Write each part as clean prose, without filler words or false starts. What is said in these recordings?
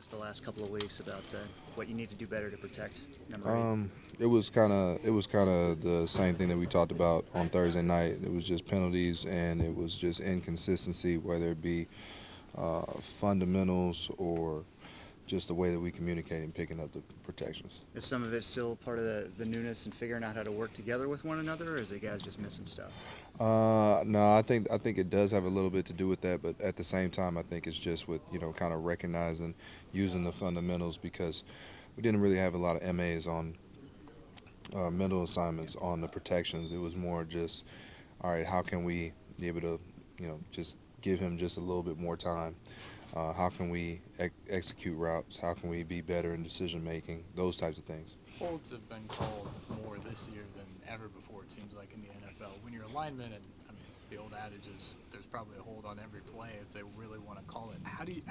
guess, the last couple of weeks about what you need to do better to protect number 8? It was kind of the same thing that we talked about on Thursday night. It was just penalties and it was just inconsistency, whether it be fundamentals or just the way that we communicate and picking up the protections. Is some of it still part of the newness and figuring out how to work together with one another, or is it guys just missing stuff? No, I think it does have a little bit to do with that, but at the same time, I think it's just with kind of recognizing, using the fundamentals, because we didn't really have a lot of MAs on mental assignments on the protections. It was more just, all right, how can we be able to, just give him just a little bit more time? How can we execute routes? How can we be better in decision making? Those types of things. Holds have been called more this year than ever before, it seems like, in the NFL. When you're a lineman, and I mean, the old adage is there's probably a hold on every play if they really want to call it. How do you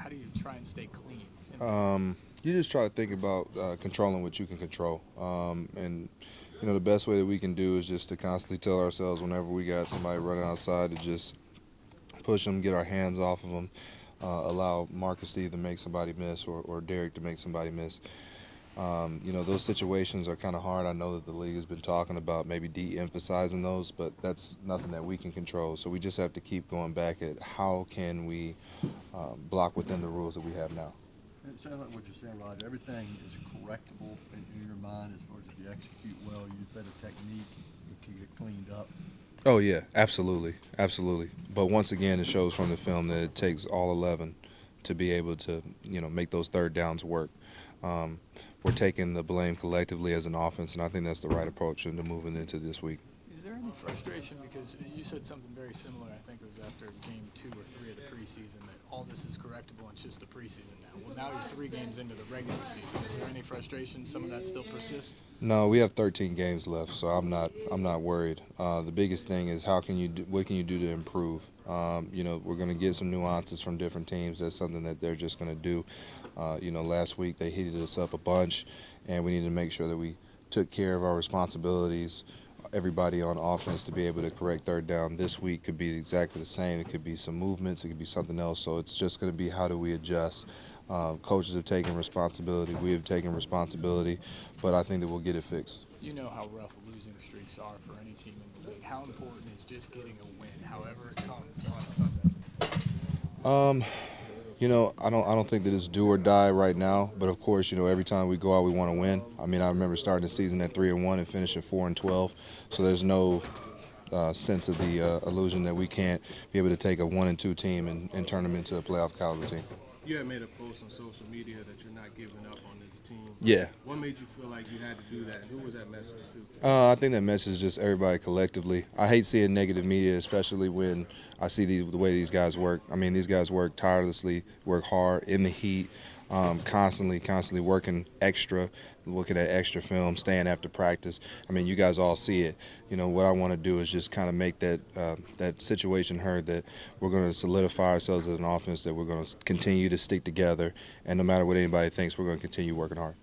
try and stay clean? You just try to think about controlling what you can control. And the best way that we can do is just to constantly tell ourselves whenever we got somebody running outside to just push them, get our hands off of them. Allow Marcus to either make somebody miss or Derek to make somebody miss. Those situations are kind of hard. I know that the league has been talking about maybe de-emphasizing those, but that's nothing that we can control. So we just have to keep going back at how can we block within the rules that we have now. It sounds like what you're saying, Rodger. Everything is correctable in your mind as far as if you execute well, use better technique, you can get cleaned up. Oh, yeah, absolutely. But once again, it shows from the film that it takes all 11 to be able to, make those third downs work. We're taking the blame collectively as an offense, and I think that's the right approach into moving into this week. Is there any frustration, because you said something very similar, I think it was after game 2 or 3 of the preseason, that all this is correctable and it's just the preseason now. Well, now you're 3 games into the regular season. Is there any frustration? Some of that still persists? No, we have 13 games left, so I'm not worried. The biggest thing is what can you do to improve? We're going to get some nuances from different teams. That's something that they're just going to do. Last week they heated us up a bunch, and we need to make sure that we took care of our responsibilities. Everybody on offense to be able to correct third down this week could be exactly the same. It could be some movements. It could be something else. So it's just going to be how do we adjust. Coaches have taken responsibility. We have taken responsibility. But I think that we'll get it fixed. You know how rough losing streaks are for any team in the league. How important is just getting a win, however it comes, on Sunday? I don't think that it's do or die right now. But of course, every time we go out, we want to win. I mean, I remember starting the season at 3-1 and finishing 4-12. So there's no sense of the illusion that we can't be able to take a 1-2 team and turn them into a playoff caliber team. You had made a post on social media that you're not giving up on this team. Yeah. What made you feel like you had to do that? Who was that message to? I think that message is just everybody collectively. I hate seeing negative media, especially when I see the way these guys work. I mean, these guys work tirelessly, work hard in the heat, constantly working extra, looking at extra film, staying after practice. I mean, you guys all see it. What I want to do is just kind of make that situation heard that we're going to solidify ourselves as an offense, that we're going to continue to stick together, and no matter what anybody thinks, we're going to continue working hard.